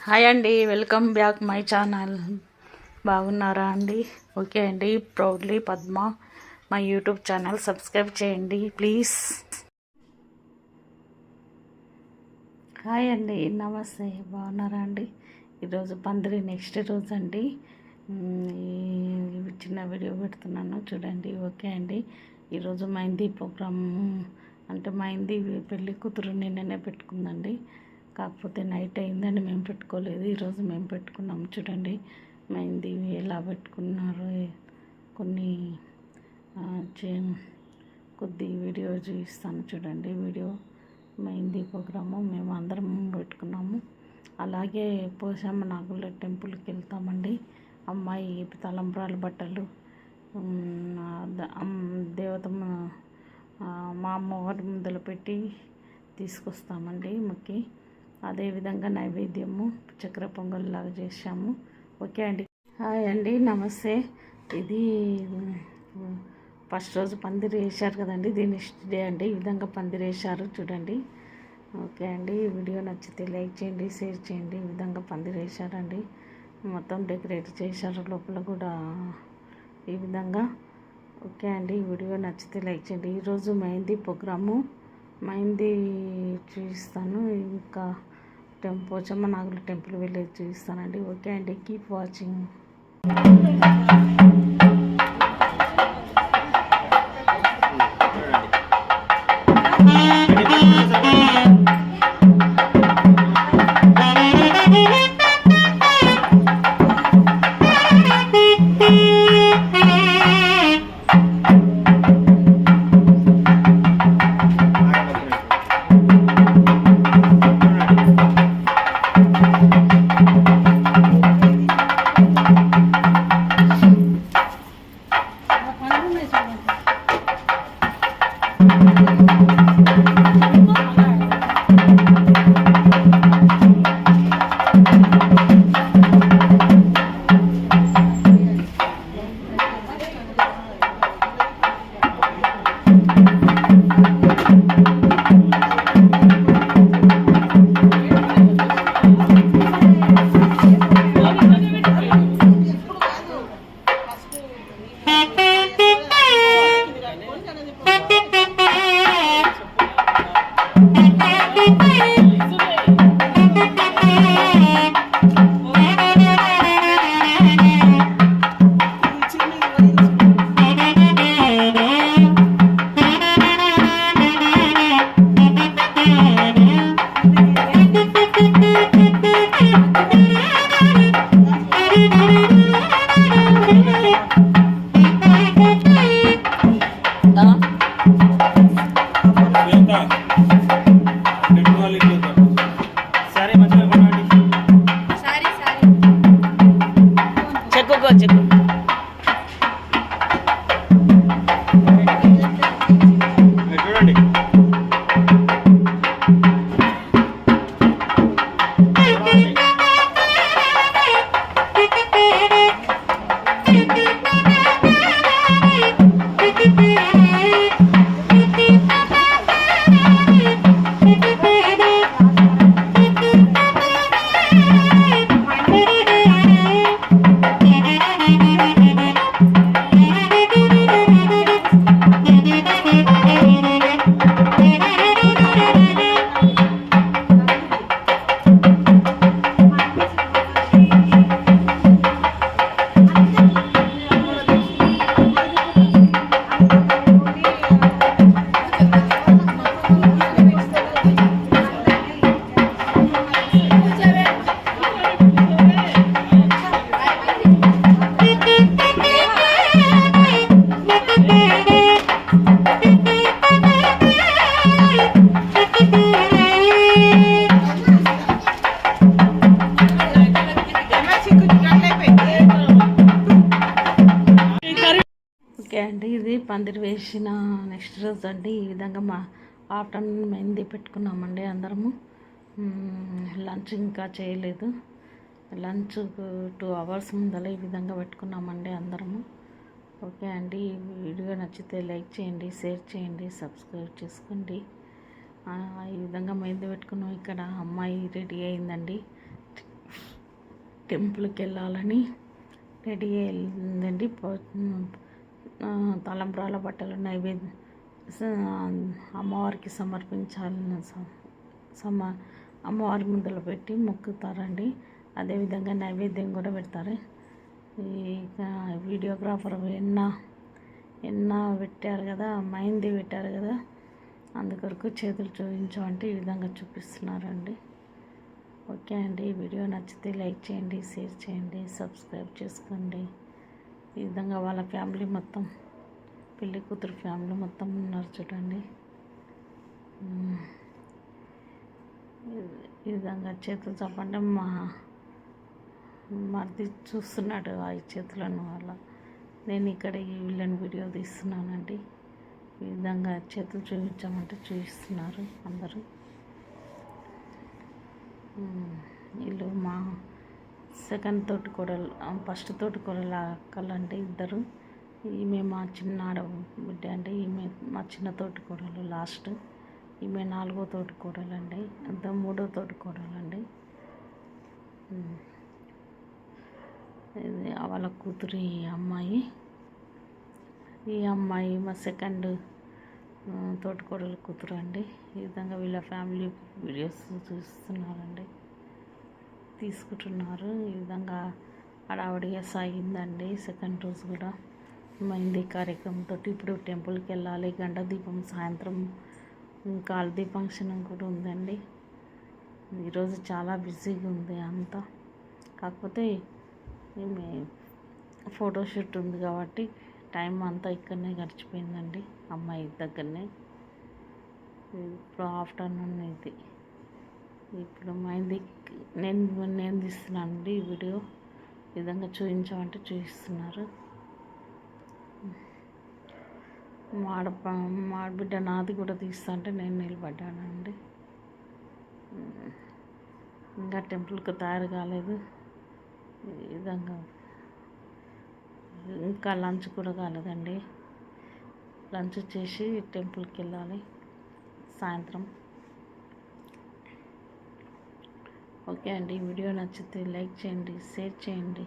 Hi అండి, welcome back my channel. బాగున్నారా అండి? ఓకే అండి. Proudly Padma my YouTube channel subscribe చేయండి ప్లీజ్. హాయ్ అండి, నమస్తే. బాగున్నారా అండి? ఈరోజు పందిరి నెక్స్ట్ రోజు అండి. చిన్న వీడియో పెడుతున్నాను చూడండి. ఓకే అండి. ఈరోజు మెహందీ ప్రోగ్రామ్ అంటే మెహందీ పెళ్ళి కూతురు నిన్ననే పెట్టుకుందండి. కాకపోతే నైట్ అయిందని మేము పెట్టుకోలేదు. ఈరోజు మేము పెట్టుకున్నాము. చూడండి మెహందీ ఎలా పెట్టుకున్నారు. కొన్ని కొద్ది వీడియో చూపిస్తాను చూడండి. వీడియో మెహందీ ప్రోగ్రాము మేము అందరం పెట్టుకున్నాము. అలాగే పోషమ్మ నాగుల టెంపుల్కి వెళ్తామండి. అమ్మాయి తలంబ్రాలు బట్టలు దేవతమ్మ మా అమ్మవారి ముందర పెట్టి తీసుకొస్తామండి మొక్కి. అదేవిధంగా నైవేద్యము చక్కెర పొంగల్లాగా చేసాము. ఓకే అండి. హాయ్ అండి, నమస్తే. ఇది ఫస్ట్ రోజు పందిరి వేశారు కదండి. ఇది నెక్స్ట్ డే అండి. ఈ విధంగా పందిరి వేశారు చూడండి. ఓకే అండి. వీడియో నచ్చితే లైక్ చేయండి, షేర్ చేయండి. ఈ విధంగా పందిరి వేశారండి. మొత్తం డెకరేట్ చేశారు లోపల కూడా ఈ విధంగా. ఓకే అండి. వీడియో నచ్చితే లైక్ చేయండి. ఈరోజు మెహందీ ప్రోగ్రాము మెహందీ చూపిస్తాను. ఇంకా పోచమ్మ నాగుల టెంపుల్ వెళ్ళేది చూపిస్తానండి. ఓకే అండి. Keep watching. ఓకే అండి. ఇది పందిరి వేసిన నెక్స్ట్ రోజు అండి. ఈ విధంగా మా ఆఫ్టర్నూన్ మెహందీ పెట్టుకున్నామండి అందరము. లంచ్ ఇంకా చేయలేదు. లంచ్ 2 hours ముందర ఈ విధంగా పెట్టుకున్నామండి అందరము. ఓకే అండి. వీడియో నచ్చితే లైక్ చేయండి, షేర్ చేయండి, సబ్స్క్రైబ్ చేసుకోండి. ఈ విధంగా మెహందీ పెట్టుకున్నాం. ఇక్కడ అమ్మాయి రెడీ అయిందండి. టెంపుల్కి వెళ్ళాలని రెడీ అయిందండి. తలంబ్రాల బట్టలు నైవేద్యం అమ్మవారికి సమర్పించాలని అమ్మవారి ముందర పెట్టి మొక్కుతారండి. అదేవిధంగా నైవేద్యం కూడా పెడతారు. ఇక వీడియోగ్రాఫర్ ఎన్న పెట్టారు కదా, మైంది పెట్టారు కదా, అందుకొరకు చేతులు చూపించమంటే ఈ విధంగా చూపిస్తున్నారండి. ఓకే అండి, వీడియో నచ్చితే లైక్ చేయండి, షేర్ చేయండి, సబ్స్క్రైబ్ చేసుకోండి. ఈ విధంగా వాళ్ళ ఫ్యామిలీ మొత్తం, పెళ్లి కూతురు ఫ్యామిలీ మొత్తం ఉన్నారు చూడండి. ఈ విధంగా చేతులు చెప్పండి. మరిది చూస్తున్నాడు ఆ చేతులను. వాళ్ళ నేను ఇక్కడ ఈ వీళ్ళని వీడియో తీస్తున్నానండి. ఈ విధంగా చేతులు చూపించామంటే చూపిస్తున్నారు అందరూ. వీళ్ళు మా సెకండ్ తోటికోడలు, ఫస్ట్ తోటికోడలు అక్కలంటే ఇద్దరు. ఈమె మా చిన్న ఆడబిడ్డ అండి. ఈమె మా చిన్న తోటికోడలు లాస్ట్. ఈమె 4వ తోటికోడలు అండి. అంత 3వ తోటికోడలు అండి. ఇది వాళ్ళ కూతురు అమ్మాయి. ఈ అమ్మాయి మా సెకండ్ తోటికోడలు కూతురు అండి. ఈ విధంగా వీళ్ళ ఫ్యామిలీ వీడియోస్ చూస్తున్నారండి, తీసుకుంటున్నారు. ఈ విధంగా హడావుడిగా సాగిందండి సెకండ్ రోజు కూడా. మెహందీ కార్యక్రమంతో ఇప్పుడు టెంపుల్కి వెళ్ళాలి. గంట దీపం సాయంత్రం, ఇంకా హల్దీ ఫంక్షన్ కూడా ఉందండి. ఈరోజు చాలా బిజీగా ఉంది అంతా. కాకపోతే ఈమె ఫోటోషూట్ ఉంది కాబట్టి టైం అంతా ఇక్కడనే గడిచిపోయిందండి, అమ్మాయి దగ్గరనే. ఇప్పుడు ఆఫ్టర్నూన్ ఇది. ఇప్పుడు మెహందీ నేను తీస్తున్నానండి ఈ వీడియో. ఈ విధంగా చూపించామంటే చూపిస్తున్నారు. మాడబిడ్డ నాది కూడా తీస్తా అంటే నేను నిలబడ్డానండి. ఇంకా టెంపుల్కి తయారు కాలేదు. ఈ విధంగా ఇంకా లంచ్ కూడా కాలేదండి. లంచ్ చేసి టెంపుల్కి వెళ్ళాలి సాయంత్రం. ఓకే అండి, వీడియో నచ్చితే లైక్ చేయండి, షేర్ చేయండి,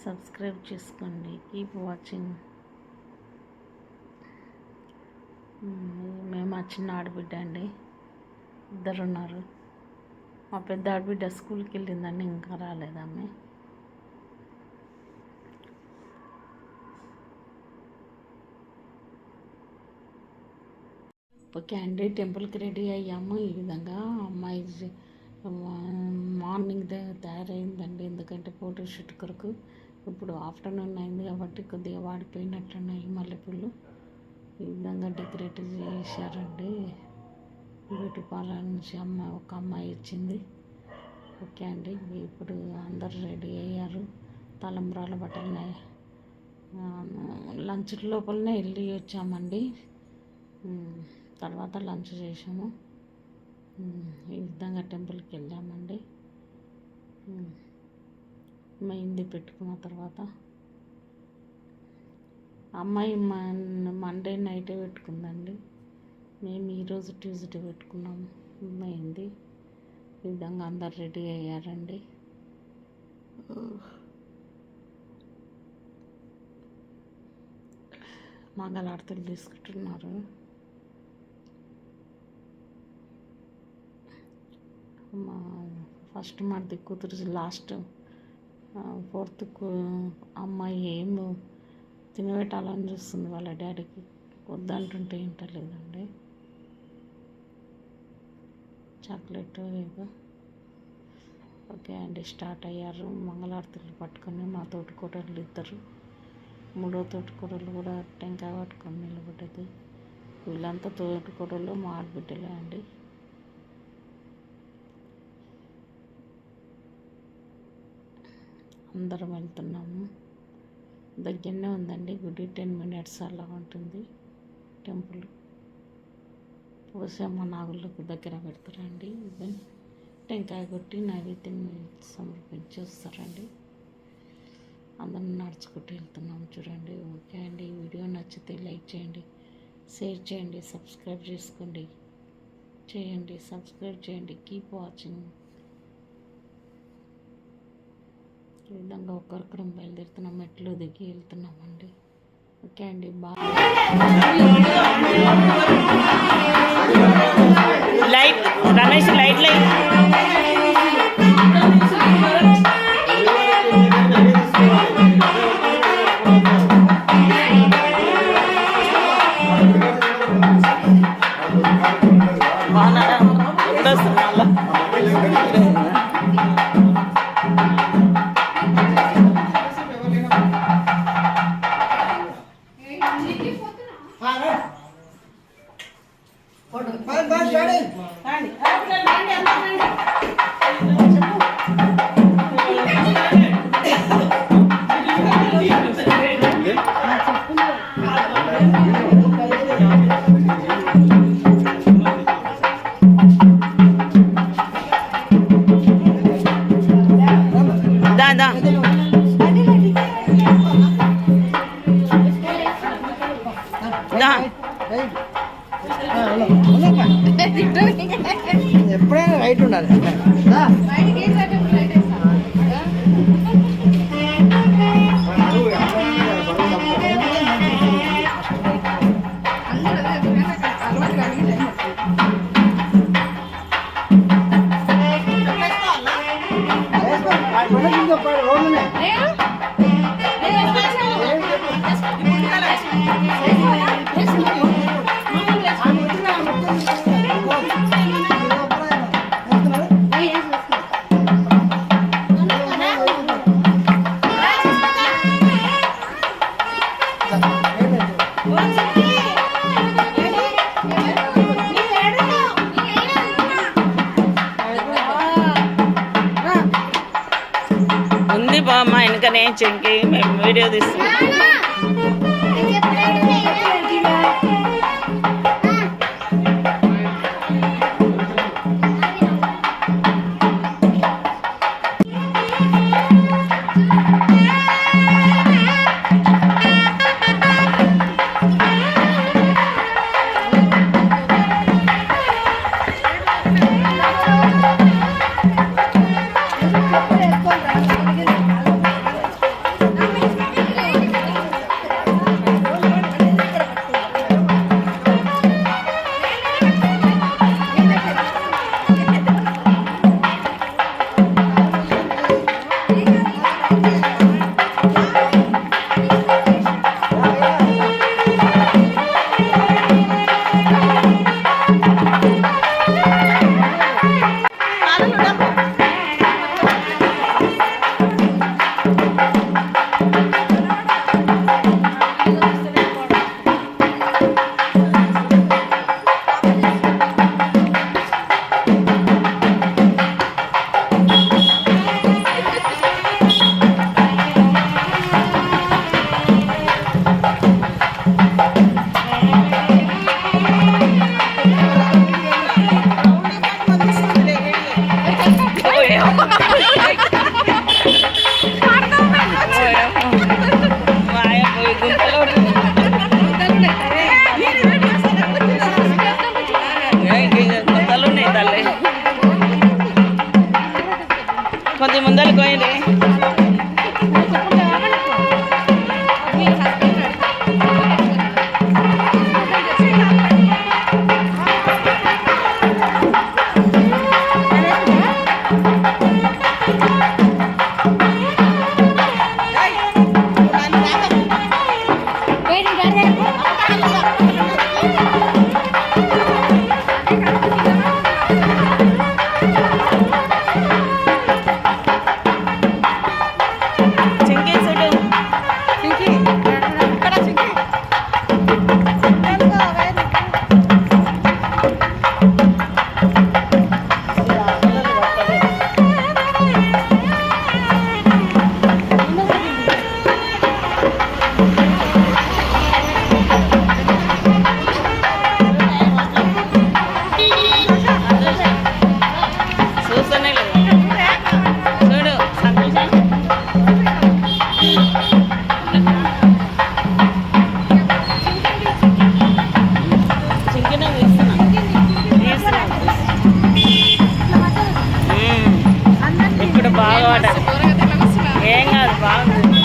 సబ్స్క్రైబ్ చేసుకోండి. Keep watching. మేము మా చిన్న ఆడబిడ్డ అండి, ఇద్దరు ఉన్నారు. మా పెద్ద ఆడబిడ్డ స్కూల్కి వెళ్ళిందండి, ఇంకా రాలేదామె. ఓకే అండి, టెంపుల్కి రెడీ అయ్యాము. ఈ విధంగా అమ్మాయి మార్నింగ్ తయారైందండి, ఎందుకంటే ఫోటోషూట్ కొరకు. ఇప్పుడు ఆఫ్టర్నూన్ అయింది కాబట్టి కొద్దిగా వాడిపోయినట్టున్నాయి మల్లెపూలు. ఈ విధంగా డెకరేట్ చేశారండి. బ్యూటీ పార్లర్ నుంచి ఒక అమ్మాయి ఇచ్చింది. ఓకే అండి, ఇప్పుడు అందరు రెడీ అయ్యారు. తలంబ్రాల బట్టలు లంచ్ లోపలనే వెళ్ళి వచ్చామండి. తర్వాత లంచ్ చేసాము. ఈ విధంగా టెంపుల్కి వెళ్ళామండి. మెహందీ పెట్టుకున్న తర్వాత అమ్మాయి మండే నైటే పెట్టుకుందండి. మేము ఈరోజు ట్యూస్డే పెట్టుకున్నాము మెహందీ. ఈ విధంగా అందరు రెడీ అయ్యారండి. మంగళారతులు తీసుకుంటున్నారు. ఫస్ట్ మరిది కూతురు లాస్ట్ 4th అమ్మాయి ఏమో తినబెట్టాలని చూస్తుంది వాళ్ళ డాడీకి. వద్దంటుంటే వింటలేదండి. చాక్లెట్ ఏదో. ఓకే అండి, స్టార్ట్ అయ్యారు. మంగళారతులు పట్టుకొని మా తోటికోడళ్ళు ఇద్దరు, 3వ తోటికోడలు కూడా టెంకాయ పట్టుకొని నిలబడ్డది. వీళ్ళంతా తోటికోడళ్ళు మా ఆడబిడ్డలే అండి. అందరం వెళ్తున్నాము. దగ్గరనే ఉందండి గుడి, 10 minutes అలా ఉంటుంది టెంపుల్. పోసమ్మ నాగుళ్ళకు దగ్గర పెడతారండి. టెంకాయ కొట్టి నైవేద్యం సమర్పించి వస్తారండి. అందరం నడుచుకుంటూ వెళ్తున్నాము చూడండి. ఓకే అండి, వీడియో నచ్చితే లైక్ చేయండి, షేర్ చేయండి, సబ్స్క్రైబ్ చేసుకోండి. సబ్స్క్రైబ్ చేయండి. Keep watching. ఈ విధంగా ఒక్కరికరం బయలుదేరుతున్నాం, మెట్లు దిగి వెళ్తున్నామండి. ఓకే అండి, బాగా లైట్ రమేష్ లైట్ లైట్ ఎప్పుడైనా రైట్ ఉండాలి. ఉంది బామ్మ వెనకనే చెంకి మేము వీడియో తీస్తున్నాం. కొంచెం ముందరకు పోయింది. ఏం కాదు, బాగుంది.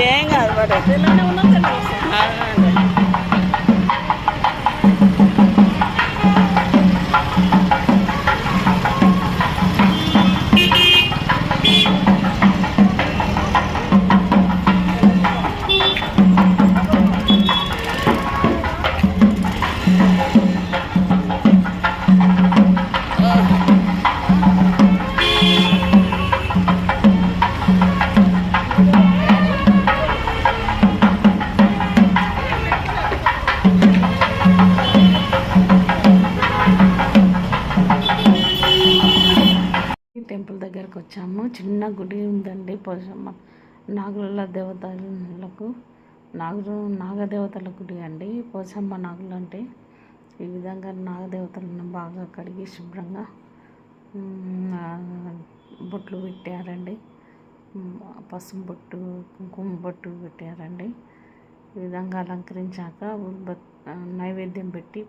ఏం కాదు పడదు. టెంపుల్ దగ్గరకు వచ్చాము. చిన్న గుడి ఉందండి. పోషమ్మ నాగుల దేవతలకు నాగదేవతల గుడి అండి. పోషమ్మ నాగులు అంటే ఈ విధంగా నాగదేవతలను బాగా కడిగి శుభ్రంగా బొట్లు పెట్టారండి. పసుపు బొట్టు, కుంకుమ బొట్టు పెట్టారండి. ఈ విధంగా అలంకరించాక నైవేద్యం పెట్టి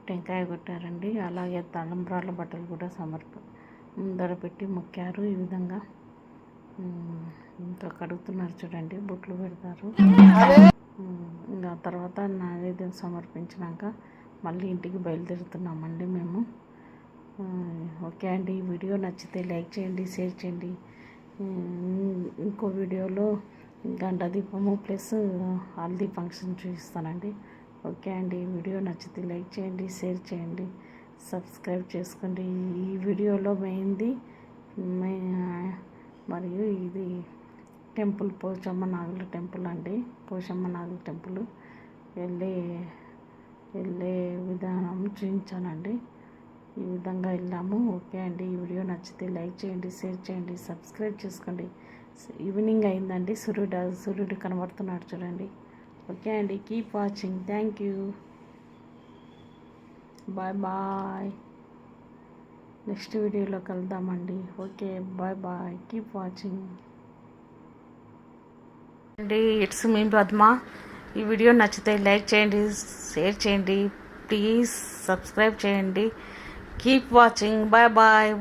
టెంకాయ కొట్టారండి. అలాగే తలంబ్రాల బట్టలు కూడా ముందర పెట్టి మొక్కారు. ఈ విధంగా ఇంకా కడుగుతున్నారు చూడండి, బొట్లు పెడతారు. ఇంకా తర్వాత నైవేద్యం సమర్పించినాక మళ్ళీ ఇంటికి బయలుదేరుతున్నామండి మేము. ఓకే అండి, ఈ వీడియో నచ్చితే లైక్ చేయండి, షేర్ చేయండి. ఇంకో వీడియోలో గంట దీపము ప్లస్ హల్దీ ఫంక్షన్ చూపిస్తానండి. ఓకే అండి, ఈ వీడియో నచ్చితే లైక్ చేయండి, షేర్ చేయండి, సబ్స్క్రైబ్ చేసుకోండి. ఈ వీడియోలో మెయిన్ది మరియు ఇది టెంపుల్ పోచమ్మ నాగుల టెంపుల్ అండి. పోచమ్మ నాగుల టెంపుల్ వెళ్ళే విధానం చూపించానండి. ఈ విధంగా వెళ్ళాము. ఓకే అండి, ఈ వీడియో నచ్చితే లైక్ చేయండి, షేర్ చేయండి, సబ్స్క్రైబ్ చేసుకోండి. ఈవినింగ్ అయిందండి, సూర్యుడు కనబడుతున్నాడు చూడండి. ఓకే అండి, keep watching. Thank you. Bye bye. Next వీడియోలో కలుద్దామండి. Okay, bye bye. Keep watching అండి. It's me Padma. ఈ వీడియో నచ్చితే లైక్ చేయండి, షేర్ చేయండి, ప్లీజ్ సబ్స్క్రైబ్ చేయండి. Keep watching. Bye bye.